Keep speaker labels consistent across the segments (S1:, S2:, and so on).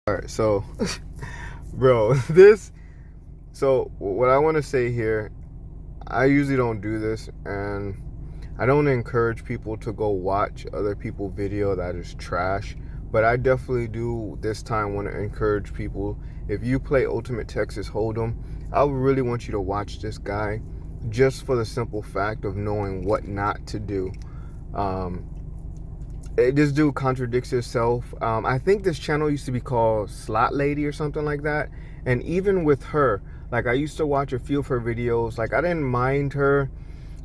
S1: All right, so, bro, this. So, what I want to say here, I usually don't do this, and I don't encourage people to go watch other people's video that is trash. But I definitely do this time want to encourage people. If you play Ultimate Texas Hold'em, I really want you to watch this guy, just for the simple fact of knowing what not to do. Um, this dude contradicts himself. I think this channel used to be called Slot Lady or something like that. And even with her, like I used to watch a few of her videos. Like I didn't mind her,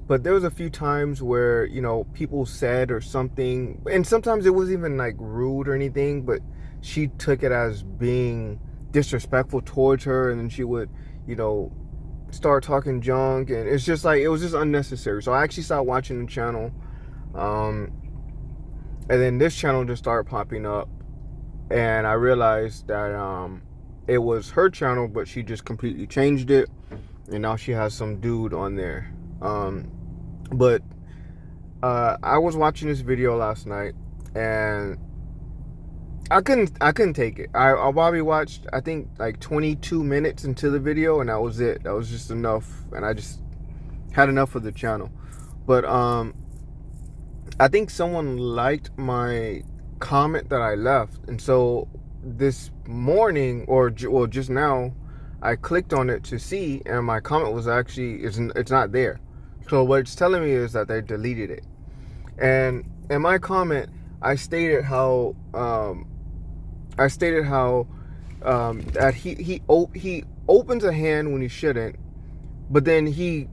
S1: but there was a few times where, people said or something, and sometimes it wasn't even like rude or anything, but she took it as being disrespectful towards her, and then she would, you know, start talking junk, and it's just like it was just unnecessary. So I actually stopped watching the channel. And then this channel just started popping up, and I realized that it was her channel, but she just completely changed it, and now she has some dude on there. But I was watching this video last night, and I couldn't take it. I probably watched, I think, like 22 minutes into the video, and that was it. That was just enough, and I just had enough of the channel. But I think someone liked my comment that I left, and so this morning, or just now, I clicked on it to see, and my comment was actually it's not there. So what it's telling me is that they deleted it. And in my comment, I stated how that he opens a hand when he shouldn't, but then he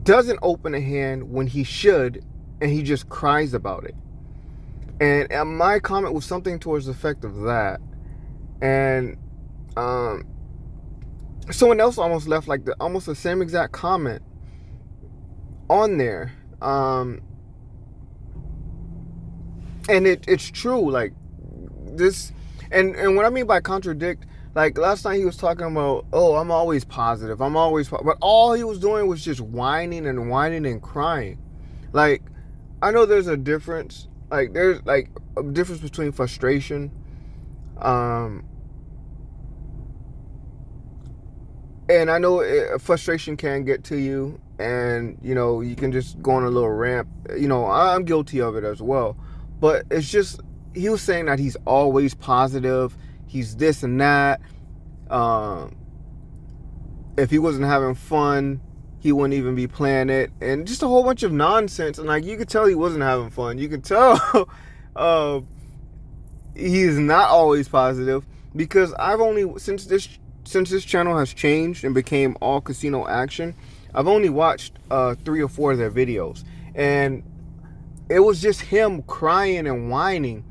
S1: doesn't open a hand when he should, and he just cries about it. And my comment was something towards the effect of that. And someone else almost left like almost the same exact comment on there. And it's true, like this. And what I mean by contradict, like last night he was talking about, oh, I'm always positive, but all he was doing was just whining and crying. Like, I know there's a difference. Like, there's like a difference between frustration, and I know frustration can get to you, and you can just go on a little rant. I'm guilty of it as well. But it's just, he was saying that he's always positive, he's this and that. If he wasn't having fun, he wouldn't even be playing it, and just a whole bunch of nonsense. And like, you could tell he wasn't having fun. You could tell he's not always positive, because I've only, since this channel has changed and became all casino action, I've only watched 3 or 4 of their videos, and it was just him crying and whining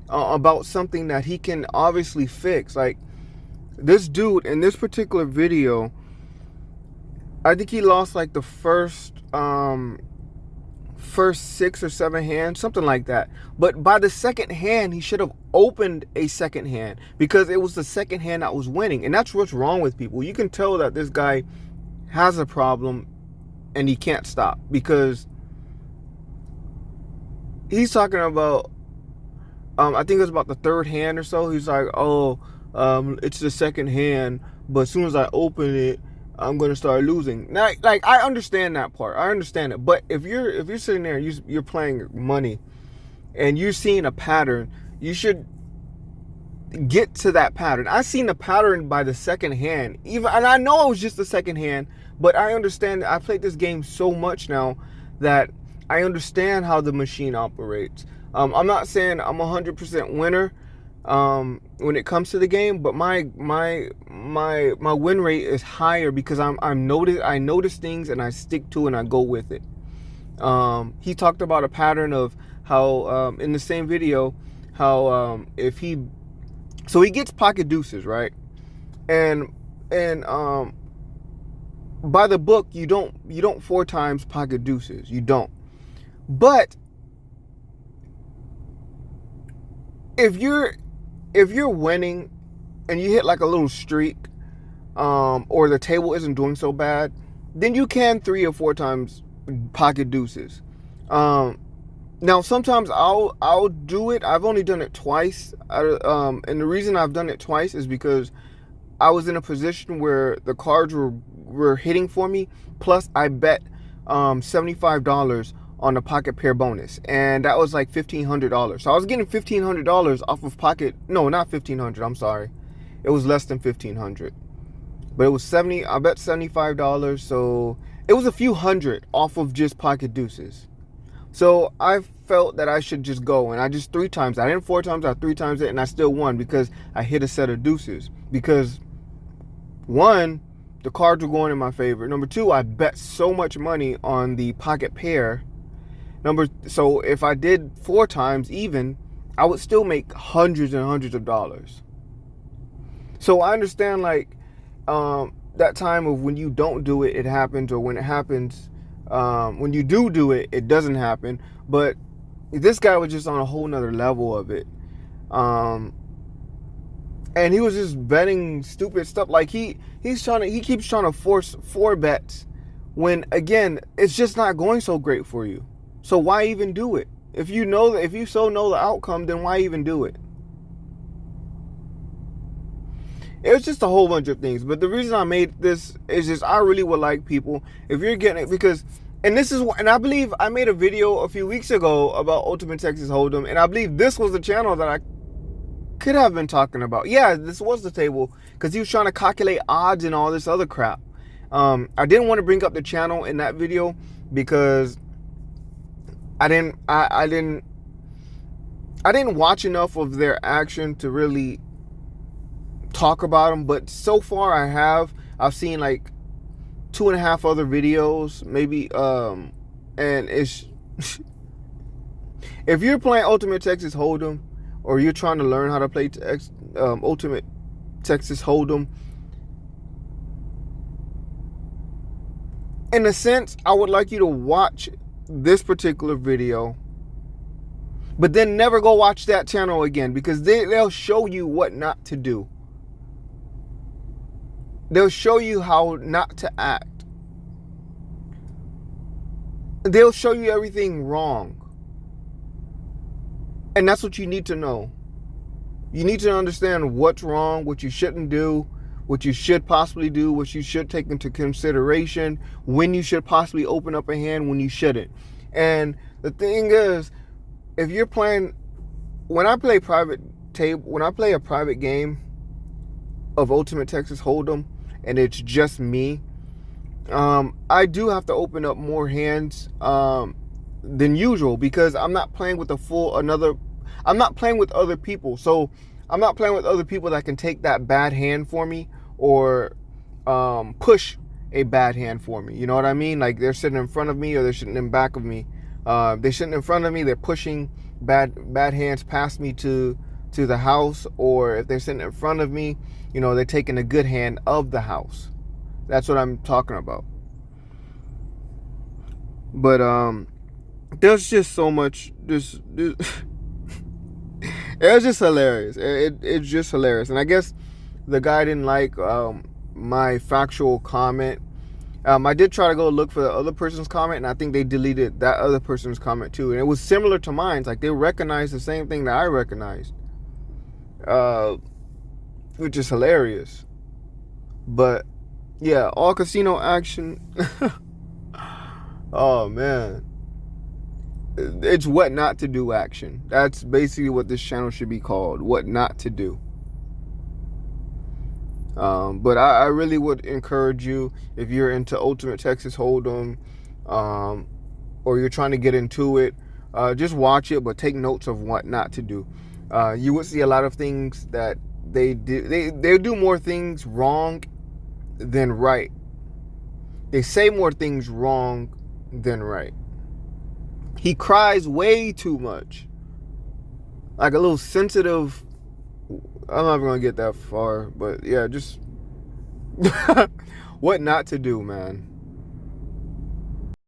S1: about something that he can obviously fix. Like, this dude in this particular video, I think he lost like the first 6 or 7 hands, something like that. But by the second hand, he should have opened a second hand, because it was the second hand that was winning. And that's what's wrong with people. You can tell that this guy has a problem, and he can't stop, because he's talking about, I think it was about the third hand or so. He's like, oh, it's the second hand, but as soon as I open it, I'm gonna start losing. Now, like, I understand that part. I understand it. But if you're sitting there, you're playing money, and you're seeing a pattern, you should get to that pattern. I seen the pattern by the second hand, and I know it was just the second hand, but I understand. I played this game so much now that I understand how the machine operates. I'm not saying I'm 100% winner when it comes to the game, but my win rate is higher because I notice things, and I stick to it, and I go with it. He talked about a pattern of how in the same video, how if he gets pocket deuces, right? And by the book, you don't 4 times pocket deuces. You don't. But if you're winning and you hit like a little streak, or the table isn't doing so bad, then you can 3 or 4 times pocket deuces. Now sometimes I'll do it. I've only done it twice. And the reason I've done it twice is because I was in a position where the cards were hitting for me. Plus, I bet $75 on the pocket pair bonus, and that was like $1,500. So I was getting $1,500 off of pocket. No, not 1,500. I'm sorry, it was less than 1,500. But it was 70. I bet $75. So it was a few hundred off of just pocket deuces. So I felt that I should just go, and I just 3 times. I didn't 4 times. I 3 times it, and I still won because I hit a set of deuces. Because 1, the cards were going in my favor. Number 2, I bet so much money on the pocket pair. So if I did 4 times even, I would still make hundreds and hundreds of dollars. So I understand, like, that time of when you don't do it, it happens, or when it happens, when you do it, it doesn't happen. But this guy was just on a whole nother level of it. And he was just betting stupid stuff. Like he keeps trying to force 4 bets when, again, it's just not going so great for you. So why even do it? If you know that, if you so know the outcome, then why even do it? It was just a whole bunch of things. But the reason I made this is just I really would like people, if you're getting it, because, and I believe I made a video a few weeks ago about Ultimate Texas Hold'em, and I believe this was the channel that I could have been talking about. Yeah, this was the table, because he was trying to calculate odds and all this other crap. I didn't want to bring up the channel in that video because I didn't watch enough of their action to really talk about them. But so far I've seen like 2.5 other videos maybe, and it's if you're playing Ultimate Texas Hold'em, or you're trying to learn how to play Ultimate Texas Hold'em, in a sense, I would like you to watch this particular video, but then never go watch that channel again, because they'll show you what not to do. They'll show you how not to act. They'll show you everything wrong. And that's what you need to know. You need to understand what's wrong, what you shouldn't do, what you should possibly do, what you should take into consideration, when you should possibly open up a hand, when you shouldn't. And the thing is, if you're playing, when I play a private game of Ultimate Texas Hold'em, and it's just me, I do have to open up more hands than usual, because I'm not playing with I'm not playing with other people. So I'm not playing with other people that can take that bad hand for me, or push a bad hand for me. You know what I mean? Like, they're sitting in front of me, or they're sitting in back of me. They're sitting in front of me, they're pushing bad hands past me to the house, or if they're sitting in front of me, you know, they're taking a good hand of the house. That's what I'm talking about. But there's just so much. This it was just hilarious. It's just hilarious. And I guess the guy didn't like my factual comment. I did try to go look for the other person's comment, and I think they deleted that other person's comment too. And it was similar to mine. Like, they recognized the same thing that I recognized, which is hilarious. But yeah, all casino action. Oh man, it's what not to do action. That's basically what this channel should be called, what not to do. But I really would encourage you, if you're into Ultimate Texas Hold'em, or you're trying to get into it, just watch it, but take notes of what not to do. You would see a lot of things that they do more things wrong than right. They say more things wrong than right. He cries way too much, like a little sensitive. I'm not gonna get that far, but yeah, just what not to do, man.